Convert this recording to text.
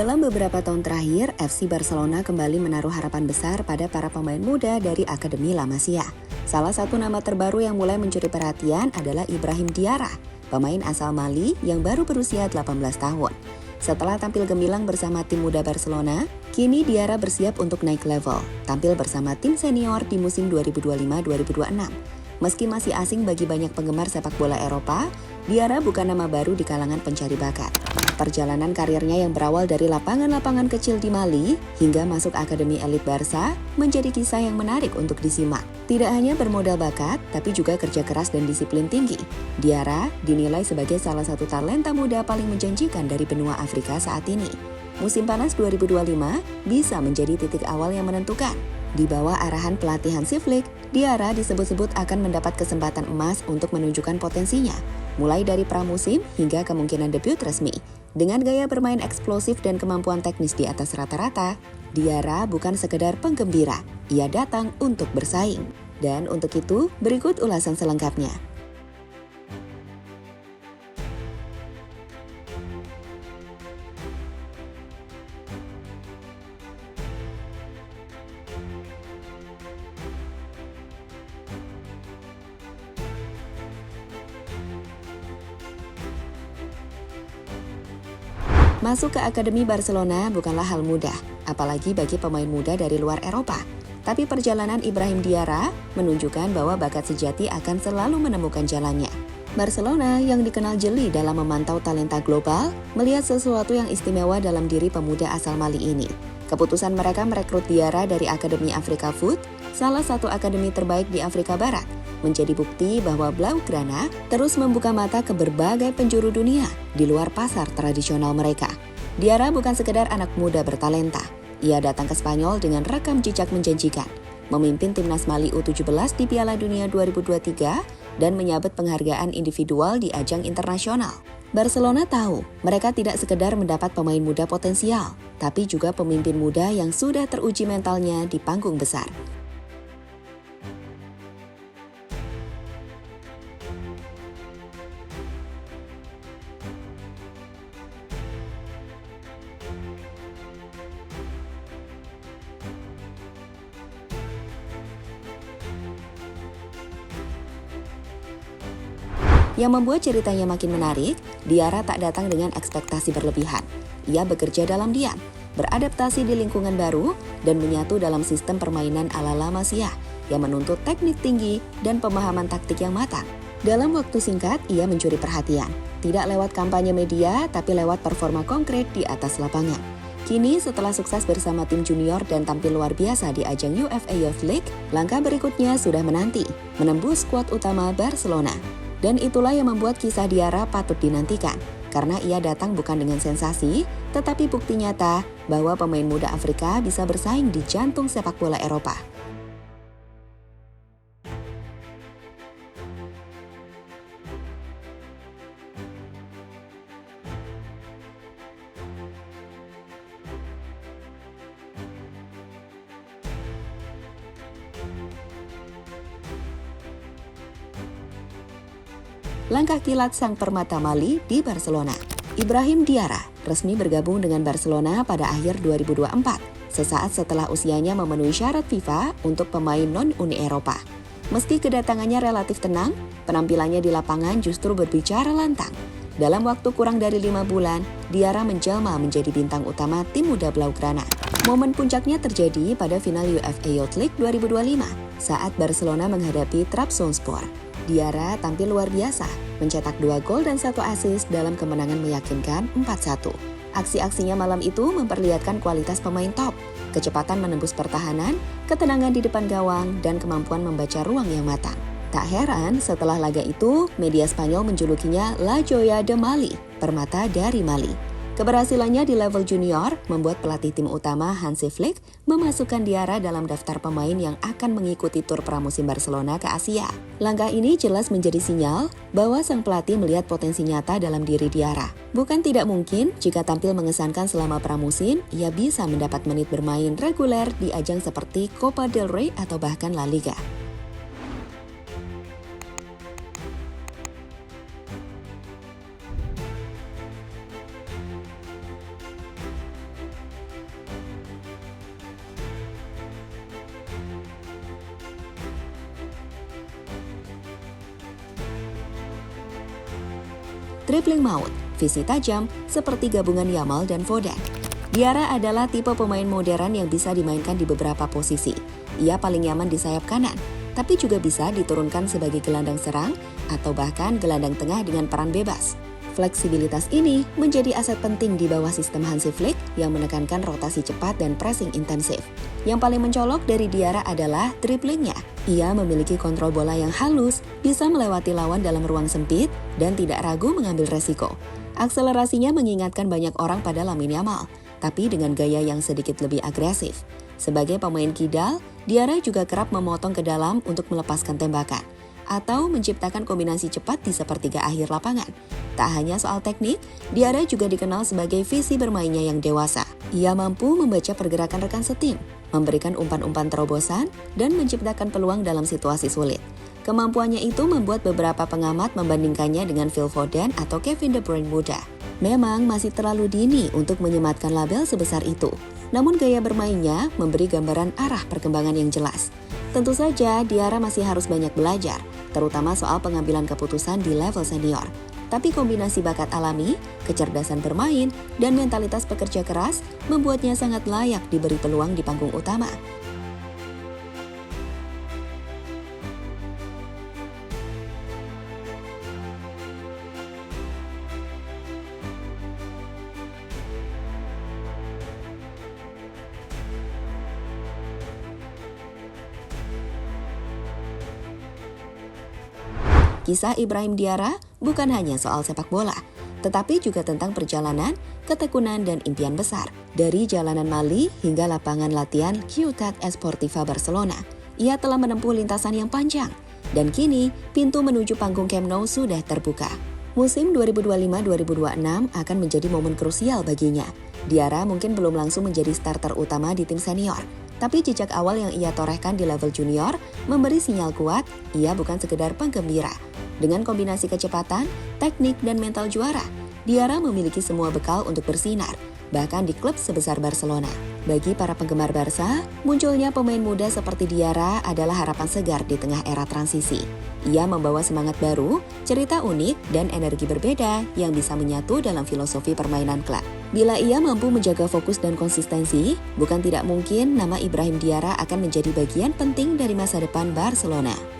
Dalam beberapa tahun terakhir, FC Barcelona kembali menaruh harapan besar pada para pemain muda dari Akademi La Masia. Salah satu nama terbaru yang mulai mencuri perhatian adalah Ibrahim Diarra, pemain asal Mali yang baru berusia 18 tahun. Setelah tampil gemilang bersama tim muda Barcelona, kini Diarra bersiap untuk naik level, tampil bersama tim senior di musim 2025-2026. Meski masih asing bagi banyak penggemar sepak bola Eropa, Diarra bukan nama baru di kalangan pencari bakat. Perjalanan karirnya yang berawal dari lapangan-lapangan kecil di Mali hingga masuk Akademi Elit Barca menjadi kisah yang menarik untuk disimak. Tidak hanya bermodal bakat, tapi juga kerja keras dan disiplin tinggi. Diarra dinilai sebagai salah satu talenta muda paling menjanjikan dari benua Afrika saat ini. Musim panas 2025 bisa menjadi titik awal yang menentukan. Di bawah arahan pelatih Hansi Flick, Diarra disebut-sebut akan mendapat kesempatan emas untuk menunjukkan potensinya, mulai dari pramusim hingga kemungkinan debut resmi. Dengan gaya bermain eksplosif dan kemampuan teknis di atas rata-rata, Diarra bukan sekedar penggembira, ia datang untuk bersaing. Dan untuk itu, berikut ulasan selengkapnya. Masuk ke Akademi Barcelona bukanlah hal mudah, apalagi bagi pemain muda dari luar Eropa. Tapi perjalanan Ibrahim Diarra menunjukkan bahwa bakat sejati akan selalu menemukan jalannya. Barcelona yang dikenal jeli dalam memantau talenta global, melihat sesuatu yang istimewa dalam diri pemuda asal Mali ini. Keputusan mereka merekrut Diarra dari Akademi Afrika Foot, salah satu akademi terbaik di Afrika Barat, menjadi bukti bahwa Blaugrana terus membuka mata ke berbagai penjuru dunia di luar pasar tradisional mereka. Diarra bukan sekedar anak muda bertalenta. Ia datang ke Spanyol dengan rekam jejak menjanjikan, memimpin timnas Mali U17 di Piala Dunia 2023 dan menyabet penghargaan individual di ajang internasional. Barcelona tahu mereka tidak sekedar mendapat pemain muda potensial, tapi juga pemimpin muda yang sudah teruji mentalnya di panggung besar. Yang membuat ceritanya makin menarik, Diarra tak datang dengan ekspektasi berlebihan. Ia bekerja dalam diam, beradaptasi di lingkungan baru, dan menyatu dalam sistem permainan ala La Masia yang menuntut teknik tinggi dan pemahaman taktik yang matang. Dalam waktu singkat, ia mencuri perhatian. Tidak lewat kampanye media, tapi lewat performa konkret di atas lapangan. Kini setelah sukses bersama tim junior dan tampil luar biasa di ajang UEFA Youth League, langkah berikutnya sudah menanti, menembus skuad utama Barcelona. Dan itulah yang membuat kisah Diarra patut dinantikan, karena ia datang bukan dengan sensasi, tetapi bukti nyata bahwa pemain muda Afrika bisa bersaing di jantung sepak bola Eropa. Langkah kilat sang permata Mali di Barcelona. Ibrahim Diarra resmi bergabung dengan Barcelona pada akhir 2024, sesaat setelah usianya memenuhi syarat FIFA untuk pemain non-Uni Eropa. Meski kedatangannya relatif tenang, penampilannya di lapangan justru berbicara lantang. Dalam waktu kurang dari 5 bulan, Diarra menjelma menjadi bintang utama tim muda Blaugrana. Momen puncaknya terjadi pada final UEFA Youth League 2025 saat Barcelona menghadapi Trabzonspor. Diarra tampil luar biasa, mencetak 2 gol dan 1 assist dalam kemenangan meyakinkan 4-1. Aksi-aksinya malam itu memperlihatkan kualitas pemain top, kecepatan menembus pertahanan, ketenangan di depan gawang, dan kemampuan membaca ruang yang matang. Tak heran setelah laga itu, media Spanyol menjulukinya La Joya de Mali, permata dari Mali. Keberhasilannya di level junior membuat pelatih tim utama Hansi Flick memasukkan Diarra dalam daftar pemain yang akan mengikuti tur pramusim Barcelona ke Asia. Langkah ini jelas menjadi sinyal bahwa sang pelatih melihat potensi nyata dalam diri Diarra. Bukan tidak mungkin jika tampil mengesankan selama pramusim, ia bisa mendapat menit bermain reguler di ajang seperti Copa del Rey atau bahkan La Liga. dribbling maut, visi tajam, seperti gabungan Yamal dan Foden. Diarra adalah tipe pemain modern yang bisa dimainkan di beberapa posisi. Ia paling nyaman di sayap kanan, tapi juga bisa diturunkan sebagai gelandang serang atau bahkan gelandang tengah dengan peran bebas. Fleksibilitas ini menjadi aset penting di bawah sistem Hansi Flick yang menekankan rotasi cepat dan pressing intensif. Yang paling mencolok dari Diarra adalah dribblingnya. Ia memiliki kontrol bola yang halus, bisa melewati lawan dalam ruang sempit, dan tidak ragu mengambil resiko. Akselerasinya mengingatkan banyak orang pada Lamine Yamal, tapi dengan gaya yang sedikit lebih agresif. Sebagai pemain kidal, Diarra juga kerap memotong ke dalam untuk melepaskan tembakan atau menciptakan kombinasi cepat di sepertiga akhir lapangan. Tak hanya soal teknik, Diarra juga dikenal sebagai visi bermainnya yang dewasa. Ia mampu membaca pergerakan rekan setim, memberikan umpan-umpan terobosan, dan menciptakan peluang dalam situasi sulit. Kemampuannya itu membuat beberapa pengamat membandingkannya dengan Phil Foden atau Kevin De Bruyne muda. Memang masih terlalu dini untuk menyematkan label sebesar itu. Namun gaya bermainnya memberi gambaran arah perkembangan yang jelas. Tentu saja Diarra masih harus banyak belajar, terutama soal pengambilan keputusan di level senior. Tapi kombinasi bakat alami, kecerdasan bermain, dan mentalitas pekerja keras membuatnya sangat layak diberi peluang di panggung utama. Kisah Ibrahim Diarra bukan hanya soal sepak bola, tetapi juga tentang perjalanan, ketekunan, dan impian besar. Dari jalanan Mali hingga lapangan latihan Ciutat Esportiva Barcelona, ia telah menempuh lintasan yang panjang. Dan kini, pintu menuju panggung Camp Nou sudah terbuka. Musim 2025-2026 akan menjadi momen krusial baginya. Diarra mungkin belum langsung menjadi starter utama di tim senior, tapi jejak awal yang ia torehkan di level junior memberi sinyal kuat ia bukan sekedar penggembira. Dengan kombinasi kecepatan, teknik, dan mental juara, Diarra memiliki semua bekal untuk bersinar, bahkan di klub sebesar Barcelona. Bagi para penggemar Barca, munculnya pemain muda seperti Diarra adalah harapan segar di tengah era transisi. Ia membawa semangat baru, cerita unik, dan energi berbeda yang bisa menyatu dalam filosofi permainan klub. Bila ia mampu menjaga fokus dan konsistensi, bukan tidak mungkin nama Ibrahim Diarra akan menjadi bagian penting dari masa depan Barcelona.